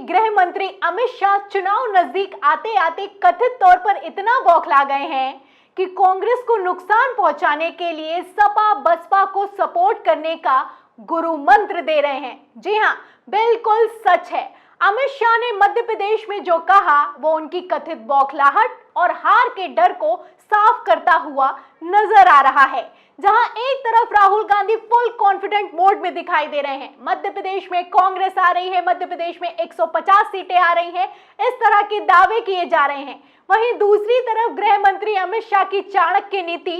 गृह मंत्री अमित शाह चुनाव नजदीक आते आते कथित तौर पर इतना बौखला गए हैं कि कांग्रेस को नुकसान पहुंचाने के लिए सपा बसपा को सपोर्ट करने का गुरु मंत्र दे रहे हैं। जी हां, बिल्कुल सच है। अमित शाह ने मध्य प्रदेश में जो कहा वो उनकी कथित बौखलाहट और हार के डर को साफ करता हुआ नजर आ रहा है। जहां एक तरफ Rahul Gandhi full confident mode में दिखाई दे रहे हैं, मध्य प्रदेश में कांग्रेस आ रही है, मध्य प्रदेश में 150 सीटें आ रही हैं, इस तरह के दावे किए जा रहे हैं। वहीं दूसरी तरफ गृह मंत्री अमित शाह की चाणक्य नीति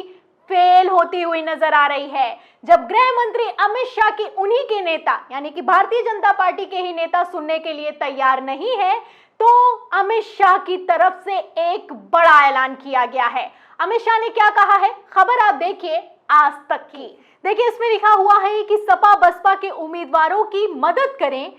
फेल होती हुई नजर आ रही है। जब गृह मंत्री अमित शाह की उन्हीं के नेता यानी कि भारतीय जनता पार्टी के ही नेता सुनने के लिए तैयार नहीं है, तो अमित शाह की तरफ से एक बड़ा ऐलान किया गया है। अमित शाह ने क्या कहा है, खबर आप देखिए आज तक की। देखिए, इसमें लिखा हुआ है कि सपा बसपा के उम्मीदवारों की मदद करें,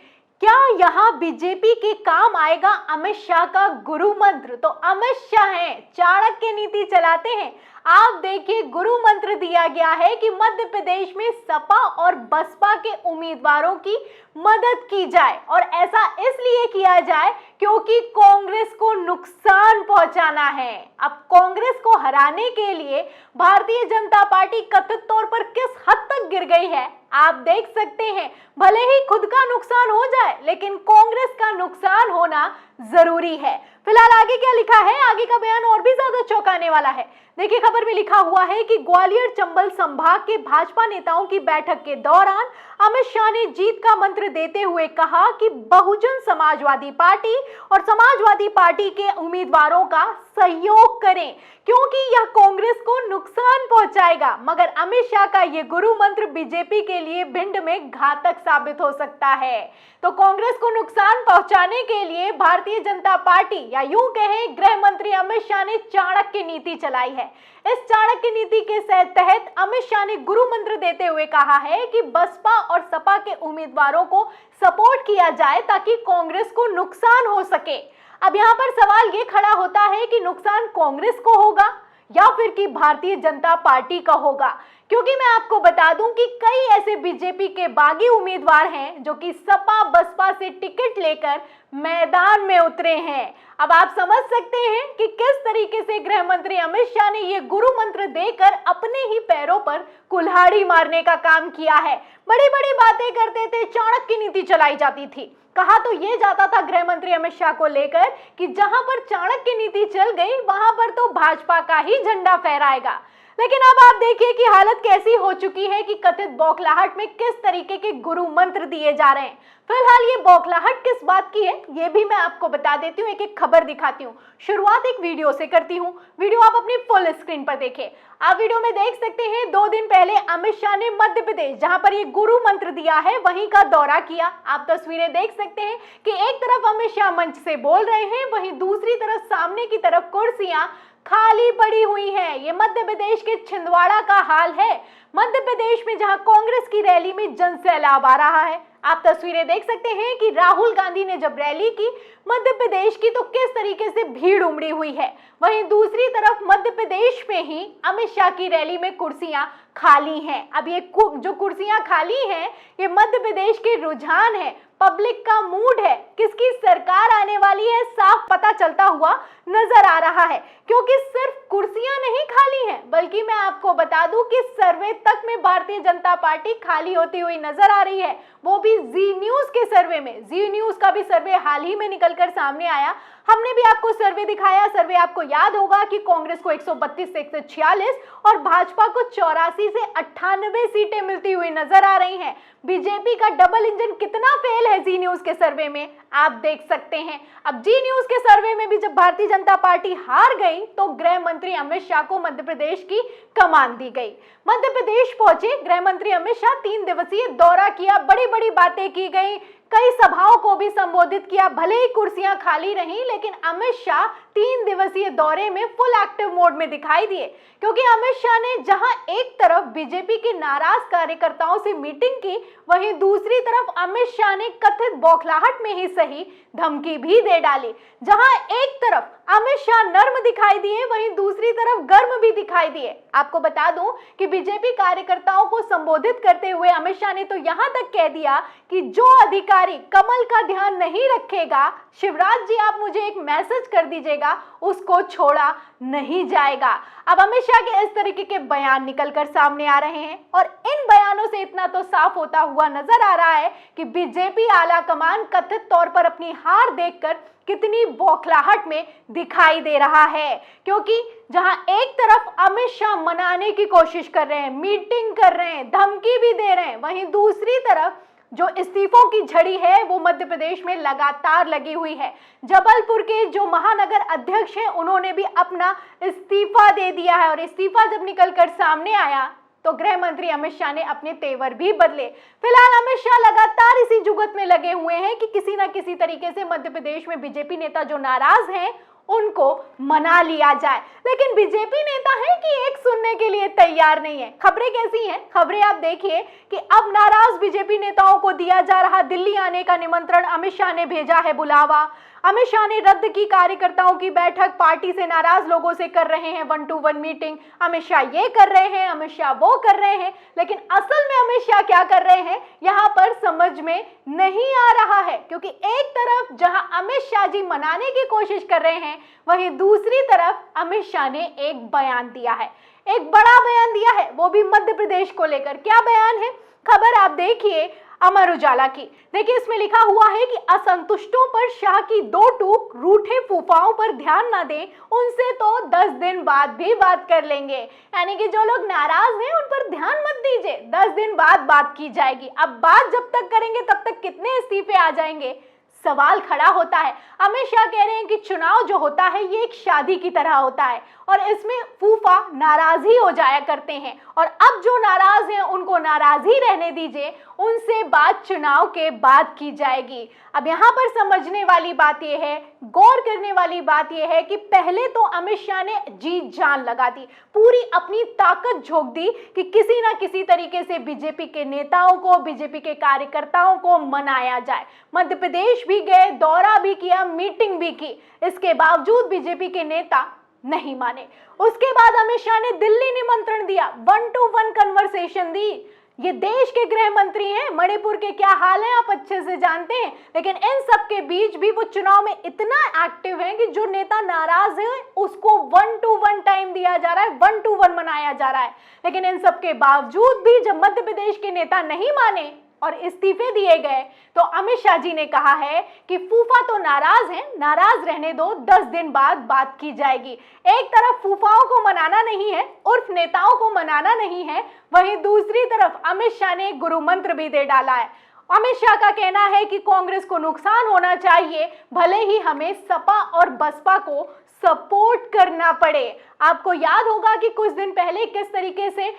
क्या यहाँ बीजेपी के काम आएगा अमित शाह का गुरु मंत्र। तो अमित शाह हैं, चाणक्य नीति चलाते हैं। आप देखिए, गुरु मंत्र दिया गया है कि मध्य प्रदेश में सपा और बसपा के उम्मीदवारों की मदद की जाए, और ऐसा इसलिए किया जाए क्योंकि कांग्रेस को नुकसान पहुंचाना है। अब कांग्रेस को हराने के लिए भारतीय जनता पार्टी कथित तौर पर किस हद तक गिर गई है आप देख सकते हैं। भले ही खुद का नुकसान हो जाए, लेकिन कांग्रेस का नुकसान होना जरूरी है। फिलहाल आगे क्या लिखा है, आगे का बयान और भी ज्यादा चौंकाने वाला है। देखिए, खबर में लिखा हुआ है कि ग्वालियर चंबल संभाग के भाजपा नेताओं की बैठक के दौरान अमित शाह ने जीत का मंत्र देते हुए कहा कि बहुजन समाजवादी पार्टी और समाजवादी पार्टी के उम्मीदवारों का सहयोग करें क्योंकि यह कांग्रेस को नुकसान पहुंचाएगा। मगर अमित शाह का यह गुरु मंत्र बीजेपी के लिए भिंड में घातक साबित हो सकता है। तो कांग्रेस को नुकसान पहुंचाने के लिए भारतीय जनता पार्टी या यूं कहें गृह मंत्री अमित शाह ने चाणक्य नीति चलाई है। इस चाणक्य नीति के तहत अमित शाह ने गुरु मंत्र देते हुए कहा है कि बसपा और सपा के उम्मीदवारों को सपोर्ट किया जाए ताकि कांग्रेस को नुकसान हो सके। अब यहाँ पर सवाल ये खड़ा होता है कि नुकसान कांग्रेस को होगा या फिर कि भारतीय जनता पार्टी का होगा, क्योंकि मैं आपको बता दूं कि कई ऐसे बीजेपी के बागी उम्मीदवार हैं जो कि सपा बसपा से टिकट लेकर मैदान में उतरे हैं। अब आप समझ सकते हैं कि किस तरीके से गृह मंत्री अमित शाह ने ये गुरु मंत्र देकर अपने ही पैरों पर कुल्हाड़ी मारने का काम किया है। बड़ी बड़ी बातें करते थे, चाणक्य नीति चलाई जाती थी। कहा तो ये जाता था गृह मंत्री अमित शाह को लेकर कि जहां पर चाणक्य नीति चल गई वहां पर तो भाजपा का ही झंडा फहराएगा। लेकिन अब आप देखिए कि हालत कैसी हो चुकी है कि कथित बौखलाहट में किस तरीके के गुरु मंत्र दिए जा रहे हैं। फिलहाल ये बौखलाहट किस बात की है ये भी मैं आपको बता देती हूँ, एक एक खबर दिखाती हूँ। शुरुआत एक वीडियो से करती हूँ, वीडियो आप अपनी फुल स्क्रीन पर देखें। आप वीडियो में देख सकते हैं 2 दिन पहले अमित शाह ने मध्य प्रदेश जहां पर ये गुरु मंत्र दिया है वहीं का दौरा किया। आप तस्वीरें देख सकते हैं कि एक तरफ अमित शाह मंच से बोल रहे हैं, वहीं दूसरी तरफ सामने की तरफ कुर्सियां खाली पड़ी हुई है। ये मध्य प्रदेश के छिंदवाड़ा का हाल है, मध्य प्रदेश में जहां कांग्रेस की रैली में जनसैलाब आ रहा है। आप तस्वीरें देख सकते हैं कि राहुल गांधी ने जब रैली की मध्य प्रदेश की तो किस तरीके से भीड़ उमड़ी हुई है। वहीं दूसरी तरफ मध्य प्रदेश में ही अमित शाह की रैली में कुर्सियां खाली हैं। अब ये जो कुर्सियां खाली हैं ये मध्य प्रदेश के रुझान है, पब्लिक का मूड है, किसकी सरकार आने वाली है साफ पता चलता हुआ नजर आ रहा है। क्योंकि सिर्फ कुर्सियां नहीं खाली हैं, बल्कि मैं आपको बता दूं कि सर्वे तक में भारतीय जनता पार्टी खाली होती हुई नजर आ रही है, वो भी जी न्यूज के सर्वे में। जी न्यूज का भी सर्वे हाल ही में निकलकर सामने आया, हमने भी आपको सर्वे दिखाया। सर्वे आपको याद होगा कि कांग्रेस को 132 से 146 और भाजपा को 84 से 98 सीटें मिलती हुई नजर आ रही हैं। बीजेपी का डबल इंजन कितना फेल है जी न्यूज के सर्वे में आप देख सकते हैं। अब जी न्यूज के सर्वे में भी जब भारतीय जनता पार्टी हार गई तो गृह मंत्री अमित शाह को मध्य प्रदेश की कमान दी गई। मध्य प्रदेश पहुंचे गृह मंत्री अमित शाह, 3 दिवसीय दौरा किया, बड़ी बड़ी बातें की गई, कई सभाओं को भी संबोधित किया। भले ही कुर्सियां खाली रहीं, लेकिन अमित शाह 3 दिवसीय दौरे में फुल एक्टिव मोड में दिखाई दिए, क्योंकि अमित शाह ने जहां एक तरफ बीजेपी के नाराज कार्यकर्ताओं से मीटिंग की, वहीं दूसरी तरफ अमित शाह ने कथित बौखलाहट में ही सही धमकी भी दे डाली। जहां एक तरफ अमित शाह नर्म दिखाई दिए, वहीं दूसरी तरफ गर्म भी दिखाई दिए। आपको बता दूं कि बीजेपी कार्यकर्ताओं को संबोधित करते हुए अमित शाह ने तो यहां तक कह दिया कि जो अधिकारी कमल का ध्यान नहीं रखेगा, शिवराज जी आप मुझे एक मैसेज कर दीजिएगा, उसको छोड़ा नहीं जाएगा। अब अमित शाह के इस तरीके के बयान निकलकर सामने आ रहे हैं और इन बयानों से इतना तो साफ होता हुआ नजर आ रहा है कि बीजेपी आला कमान कथित तौर पर अपनी हार देखकर कितनी बौखलाहट में दिखाई दे रहा है। क्योंकि जहां एक तरफ अमित शाह मनाने की कोशिश कर रहे हैं, मीटिंग कर रहे हैं, धमकी भी दे रहे हैं, वहीं दूसरी तरफ जो इस्तीफों की झड़ी है वो मध्य प्रदेश में लगातार लगी हुई है। जबलपुर के जो महानगर अध्यक्ष हैं उन्होंने भी अपना इस्तीफा दे दिया है और इस्तीफा जब निकलकर सामने आया तो गृह मंत्री अमित शाह ने अपने तेवर भी बदले। फिलहाल अमित शाह लगातार इसी जुगत में लगे हुए हैं कि किसी ना किसी तरीके से मध्य प्रदेश में बीजेपी नेता जो नाराज हैं उनको मना लिया जाए, लेकिन बीजेपी नेता है कि एक सुनने के लिए तैयार नहीं है। खबरें कैसी हैं? खबरें आप देखिए कि अब नाराज बीजेपी नेताओं को दिया जा रहा दिल्ली आने का निमंत्रण, अमित शाह ने भेजा है बुलावा। अमित शाह ने रद्द की कार्यकर्ताओं की बैठक, पार्टी से नाराज लोगों से कर रहे हैं 1-to-1 मीटिंग। अमित शाह ये कर रहे हैं, अमित शाह वो कर रहे हैं, लेकिन असल में अमित शाह क्या कर रहे हैं यहाँ पर समझ में नहीं आ रहा है। क्योंकि एक तरफ जहां अमित शाह जी मनाने की कोशिश कर रहे हैं, वहीं दूसरी तरफ अमित शाह ने एक बयान दिया है, एक बड़ा बयान दिया है, वो भी मध्य प्रदेश को लेकर। क्या बयान है? खबर आप देखिए अमर उजाला की। देखिए इसमें लिखा हुआ है कि असंतुष्टों पर शाह की दो टूक, रूठे फूफाओं पर ध्यान ना दें, उनसे तो 10 दिन बाद भी बात कर लेंगे। यानी कि जो लोग नाराज हैं उन पर ध्यान मत दीजिए, 10 दिन बाद बात की जाएगी। अब बात जब तक करेंगे तब तक कितने इस्तीफे आ जाएंगे, सवाल खड़ा होता है। अमित शाह कह रहे हैं कि चुनाव जो होता है ये एक शादी की तरह होता है और इसमें फूफा नाराज ही हो जाया करते हैं और अब जो नाराज हैं उनको नाराज ही रहने दीजिए, उनसे बात चुनाव के बाद की जाएगी। अब यहाँ पर समझने वाली बात यह है, गौर करने वाली बात यह है कि पहले तो अमित शाह ने जी जान लगा दी, पूरी अपनी ताकत झोंक दी कि किसी ना किसी तरीके से बीजेपी के नेताओं को, बीजेपी के कार्यकर्ताओं को मनाया जाए। मध्य प्रदेश भी गए, दौरा भी किया, मीटिंग भी की, इसके बावजूद बीजेपी के नेता नहीं माने। उसके बाद अमित शाह ने दिल्ली निमंत्रण दिया, 1-to-1 कन्वर्सेशन दी। ये देश के गृह मंत्री हैं, मणिपुर के क्या हाल है आप अच्छे से जानते हैं, लेकिन इन सब के बीच भी वो चुनाव में इतना एक्टिव हैं कि जो नेता नाराज है उसको 1-to-1 टाइम दिया जा रहा है, 1-to-1 मनाया जा रहा है। लेकिन इन सब के बावजूद भी जब मध्य प्रदेश के नेता नहीं माने और इस्तीफे दिए गए तो अमित शाह जी ने कहा है कि फूफा तो नाराज हैं, नाराज रहने दो, 10 दिन बाद बात की जाएगी। एक तरफ फूफाओं को मनाना नहीं है, उर्फ नेताओं को मनाना नहीं है, वहीं दूसरी तरफ अमित शाह ने गुरु मंत्र भी दे डाला है। अमित शाह का कहना है कि कांग्रेस को नुकसान होना चाहिए, भले ही हमें सपा और बसपा को सपोर्ट करना पड़े। आपको याद होगा कि कुछ दिन पहले किस तरीके से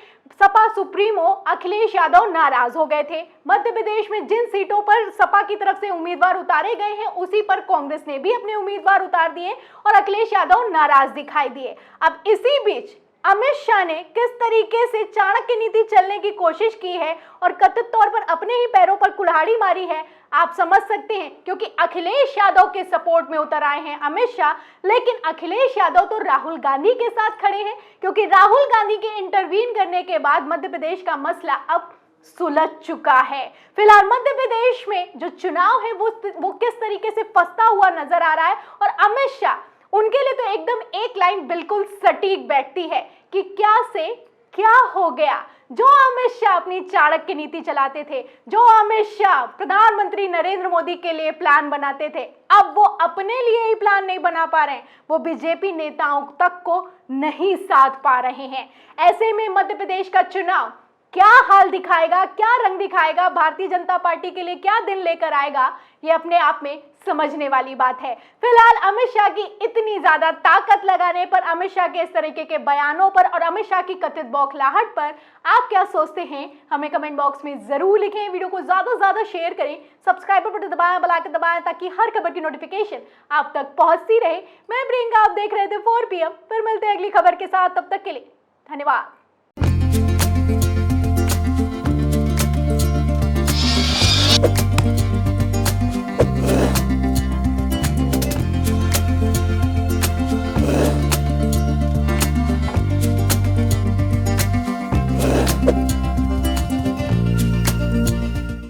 सपा सुप्रीमो अखिलेश यादव नाराज हो गए थे। मध्य प्रदेश में जिन सीटों पर सपा की तरफ से उम्मीदवार उतारे गए हैं उसी पर कांग्रेस ने भी अपने उम्मीदवार उतार दिए और अखिलेश यादव नाराज दिखाई दिए। अब इसी बीच अमित शाह ने किस तरीके से चाणक्य नीति चलने की कोशिश की है और कथित तौर पर अपने ही पैरों पर कुल्हाड़ी मारी है, आप समझ सकते हैं। क्योंकि अखिलेश यादव के सपोर्ट में उतर आए हैं अमित शाह, लेकिन अखिलेश यादव तो राहुल गांधी के साथ खड़े हैं, क्योंकि राहुल गांधी के इंटरवीन करने के बाद मध्य प्रदेश का मसला अब सुलझ चुका है। फिलहाल मध्य प्रदेश में जो चुनाव है वो किस तरीके से फंसता हुआ नजर आ रहा है और अमित शाह, उनके लिए तो एकदम एक लाइन बिल्कुल सटीक बैठती है कि क्या से क्या हो गया। जो अमित शाह अपनी चाणक्य नीति चलाते थे, जो अमित शाह प्रधानमंत्री नरेंद्र मोदी के लिए प्लान बनाते थे, अब वो अपने लिए ही प्लान नहीं बना पा रहे हैं, वो बीजेपी नेताओं तक को नहीं साध पा रहे हैं। ऐसे में मध्य प्रदेश का चुनाव क्या हाल दिखाएगा, क्या रंग दिखाएगा, भारतीय जनता पार्टी के लिए क्या दिन लेकर आएगा, ये अपने आप में समझने वाली बात है। फिलहाल अमित शाह की इतनी ज्यादा ताकत लगाने पर, अमित शाह के इस तरीके के बयानों पर और अमित शाह की कथित बौखलाहट पर आप क्या सोचते हैं, हमें कमेंट बॉक्स में जरूर लिखें। वीडियो को ज्यादा से ज्यादा शेयर करें, सब्सक्राइब बटन दबाएं, बेल आइकन दबाएं ताकि हर खबर की नोटिफिकेशन आप तक पहुंचती रहे। मैं प्रियंका, आप देख रहे थे 4 PM, फिर मिलते हैं अगली खबर के साथ, तब तक के लिए धन्यवाद। है।